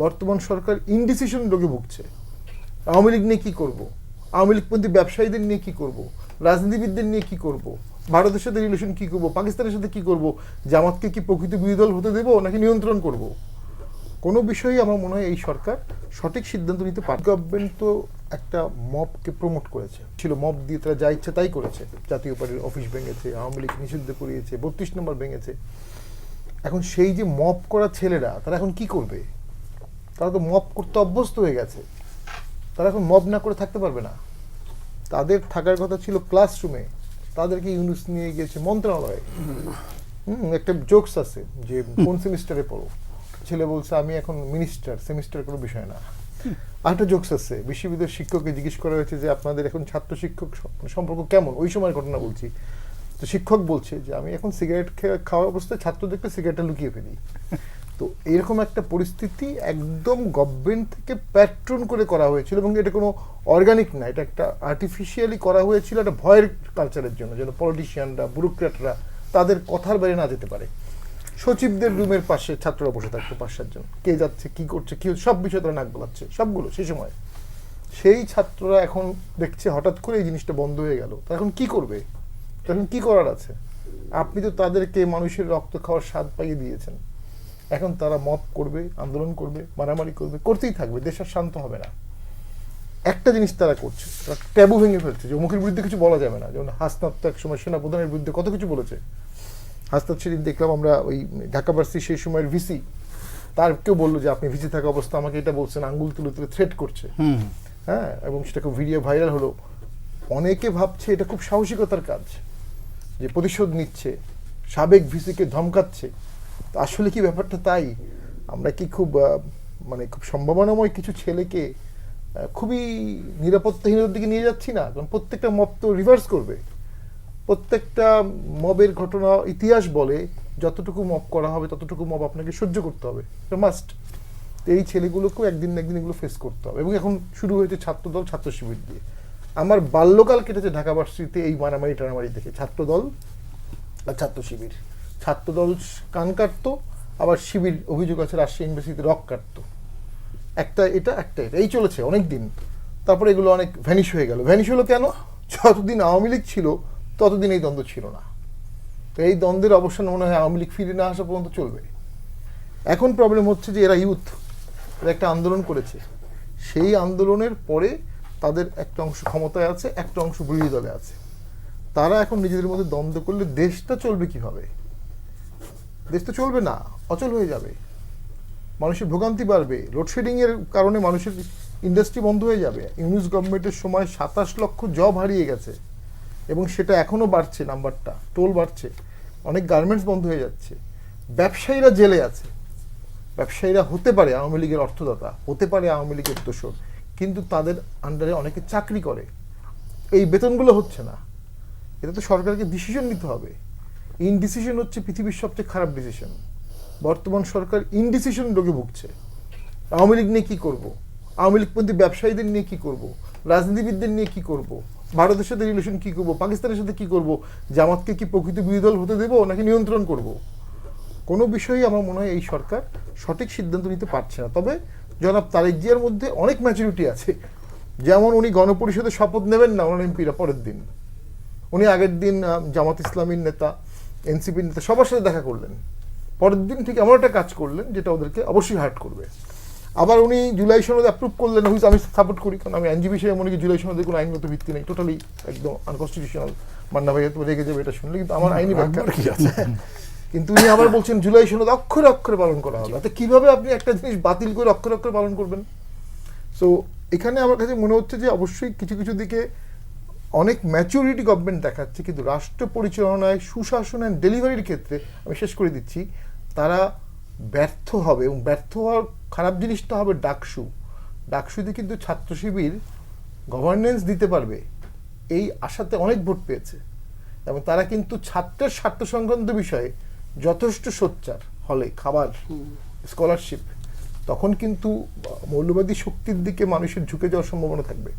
বর্তমান সরকার ইনডিসিশন রোগে ভুগছে। আওয়ামী লীগ নিয়ে কী করবো, আওয়ামী লীগপন্থী ব্যবসায়ীদের নিয়ে কী করবো, রাজনীতিবিদদের নিয়ে কী করবো, ভারতের সাথে রিলেশন কী করবো, পাকিস্তানের সাথে কী করবো, জামাতকে কি প্রকৃত বিরোধী দল হতে দেবো নাকি নিয়ন্ত্রণ করব। কোনো বিষয়েই আমার মনে হয় এই সরকার সঠিক সিদ্ধান্ত নিতে পারে। গভর্নমেন্ট তো একটা মবকে প্রমোট করেছে, ছিল মব দিয়ে তারা যা ইচ্ছে তাই করেছে। জাতীয় পার্টির অফিস ভেঙেছে, আওয়ামী লীগ নিষিদ্ধ করিয়েছে, 32 নম্বর ভেঙেছে। এখন সেই যে মব করা ছেলেরা তারা এখন কি করবে? তারা তো মব করতে অভ্যস্ত হয়ে গেছে, তারা এখন মব না করে থাকতে পারবে না। তাদের থাকার কথা ছিল ক্লাসরুমে, তাদেরকে ইউনুস নিয়ে গিয়েছে মন্ত্রণালয়ে। একটা জোকস আছে যে কোন সেমিস্টারে পড়ো, ছেলে বলছে আমি এখন মিনিস্টার, সেমিস্টার কোনো বিষয় না। আরেকটা জোকস আছে, বিশ্ববিদ্যালয়ের শিক্ষককে জিজ্ঞেস করা হয়েছে যে আপনাদের এখন ছাত্র শিক্ষক সম্পর্ক কেমন, ওই সময়ের ঘটনা বলছি। তো শিক্ষক বলছে যে আমি এখন সিগারেট খাওয়া অবস্থায় ছাত্রদেরকে সিগারেটটা লুকিয়ে ফেলি। তো এরকম একটা পরিস্থিতি একদম গভর্নমেন্ট থেকে প্যাট্রন করে করা হয়েছিল, এবং এটা কোনো অর্গানিক না, এটা একটা আর্টিফিশিয়ালি করা হয়েছিল একটা ভয়ের কালচারের জন্য, যেন পলিটিশিয়ানরা, ব্যুরোক্র্যাটরা তাদের কথার বাইরে না যেতে পারে। সচিবদের রুমের পাশে ছাত্ররা বসে থাকতো 5-7 জন, কে যাচ্ছে কি করছে কি সব বিষয়ে তারা নাক গলাচ্ছে সবগুলো। সেই সময় সেই ছাত্ররা এখন দেখছে হঠাৎ করে এই জিনিসটা বন্ধ হয়ে গেল, তারা এখন কি করবে, তখন কি করার আছে? আপনি তো তাদেরকে মানুষের রক্ত খাওয়ার স্বাদ পাইয়ে দিয়েছেন। এখন তারা মব করবে, আন্দোলন করবে, মারামারি করবে, করতেই থাকবে, দেশ আর শান্ত হবে না। একটা জিনিস তারা করছে, তারা ট্যাবু ভেঙে ফেলছে যে অমুকের বিরুদ্ধে কিছু বলা যাবে না। যেমন হাসনাত তো একসময় সেনাপ্রধানের বিরুদ্ধে কত কিছু বলেছে। হাসনাত সেদিন দেখলাম আমরা ওই ঢাকা ভার্সিটি সেই সময়ের ভিসি, তার কেউ বললো যে আপনি ভিসি থাকা অবস্থা আমাকে এটা বলছেন, আঙ্গুল তুলে তুলে থ্রেট করছে। হ্যাঁ, এবং সেটা খুব ভিডিও ভাইরাল হলো। অনেকে ভাবছে এটা খুব সাহসিকতার কাজ, যে প্রতিশোধ নিচ্ছে, সাবেক ভিসিকে ধমকাচ্ছে। তো আসলে কি ব্যাপারটা তাই? আমরা কি খুব খুব সম্ভাবনাময় কিছু ছেলেকে খুবই নিরাপত্তাহীনতার দিকে নিয়ে যাচ্ছি না? কারণ প্রত্যেকটা মব তো রিভার্স করবে। প্রত্যেকটা মবের ঘটনা ইতিহাস বলে যতটুকু মব করা হবে ততটুকু মব আপনাকে সহ্য করতে হবে, এটা মাস্ট। তো এই ছেলেগুলোকেও একদিন না একদিন এগুলো ফেস করতে হবে। এবং এখন শুরু হয়েছে ছাত্রদল ছাত্র শিবির দিয়ে। আমার বাল্যকাল কেটেছে ঢাকা ভার্সিটিতে এই মারামারি টারামারি দেখে। ছাত্রদল আর ছাত্র শিবির, ছাত্রদল কান কাটতো, আবার শিবির অভিযোগ আছে রাজশাহী ইউনিভার্সিটিতে রক কাটতো। একটা এটা এই চলেছে অনেক দিন। তারপরে এগুলো অনেক ভ্যানিশ হয়ে গেল। ভ্যানিশ হলো কেন? যতদিন আওয়ামী লীগ ছিল ততদিন এই দ্বন্দ্ব ছিল না। তো এই দ্বন্দ্বের অবসান মনে হয় আওয়ামী লীগ ফিরে না আসা পর্যন্ত চলবে। এখন প্রবলেম হচ্ছে যে এরা ইউথ, এরা একটা আন্দোলন করেছে, সেই আন্দোলনের পরে তাদের একটা অংশ ক্ষমতায় আছে, একটা অংশ বিরোধী দলে আছে। তারা এখন নিজেদের মধ্যে দ্বন্দ্ব করলে দেশটা চলবে কিভাবে? দেশ তো চলবে না, অচল হয়ে যাবে, মানুষের ভোগান্তি বাড়বে, লোডশেডিংয়ের কারণে মানুষের ইন্ডাস্ট্রি বন্ধ হয়ে যাবে। ইউনিস গভর্নমেন্টের সময় 27 লক্ষ জব হারিয়ে গেছে, এবং সেটা এখনও বাড়ছে, নাম্বারটা টোল বাড়ছে, অনেক গার্মেন্টস বন্ধ হয়ে যাচ্ছে। ব্যবসায়ীরা জেলে আছে। ব্যবসায়ীরা হতে পারে আওয়ামী লীগের অর্থদাতা, হতে পারে আওয়ামী লীগের দোসর, কিন্তু তাদের আন্ডারে অনেকে চাকরি করে, এই বেতনগুলো হচ্ছে না। এটা তো সরকারকে ডিসিশন নিতে হবে। ইনডিসিশন হচ্ছে পৃথিবীর সবচেয়ে খারাপ ডিসিশন। বর্তমান সরকার ইনডিসিশন রোগে ভুগছে। আওয়ামী লীগ নিয়ে কী করবো, আওয়ামী লীগপন্থী ব্যবসায়ীদের নিয়ে কী করবো, রাজনীতিবিদদের নিয়ে কী করবো, ভারতের সাথে রিলেশন কী করবো, পাকিস্তানের সাথে কী করবো, জামাতকে কি প্রকৃত বিরোধী দল হতে দেবো নাকি নিয়ন্ত্রণ করব। কোনো বিষয়েই আমার মনে হয় এই সরকার সঠিক সিদ্ধান্ত নিতে পারছে না। তবে জনাব তারেক জিয়ার মধ্যে অনেক ম্যাচুরিটি আছে। যেমন উনি গণপরিষদে শপথ নেবেন না ওনার এমপিরা, পরের দিন উনি আগের দিন জামাত ইসলামীর নেতা, এনসিপির নেতা সবার সাথে দেখা করলেন, পরের দিন ঠিক এমন একটা কাজ করলেন যেটা ওদেরকে অবশ্যই হার্ট করবে। আবার উনি জুলাই সনদ অ্যাপ্রুভ করলেন, হুইচ আমি সাপোর্ট করি, কারণ আমি আইনজীবী হিসেবে মনে করি জুলাই সনদের কোনো আইনগত ভিত্তি নেই, টোটালি একদম আনকনস্টিটিউশনাল। মান্না ভাইয়া তো রেগে যাবে এটা শুনলে, কিন্তু আমার আইনি ব্যাখ্যা কি আছে। কিন্তু উনি আবার বলছেন জুলাই সনদ অক্ষরে অক্ষরে পালন করা হবে। তো কিভাবে আপনি একটা জিনিস বাতিল করে অক্ষরে অক্ষরে পালন করবেন? সো এখানে আমার কাছে মনে হচ্ছে যে অবশ্যই কিছু কিছু দিকে অনেক ম্যাচুরিটি গভর্নমেন্ট দেখাচ্ছে, কিন্তু রাষ্ট্র পরিচালনায়, সুশাসন অ্যান্ড ডেলিভারির ক্ষেত্রে আমি শেষ করে দিচ্ছি, তারা ব্যর্থ হবে। এবং ব্যর্থ হওয়ার খারাপ জিনিসটা হবে ডাকসু। ডাকসুতে কিন্তু ছাত্র শিবির গভর্নেন্স দিতে পারবে এই আশাতে অনেক ভোট পেয়েছে, এবং তারা কিন্তু ছাত্রের স্বার্থ সংক্রান্ত বিষয়ে যথেষ্ট সোচ্চার। হলে খাবার, স্কলারশিপ, তখন কিন্তু মৌলবাদী শক্তির দিকে মানুষের ঝুঁকে যাওয়ার সম্ভাবনা থাকবে।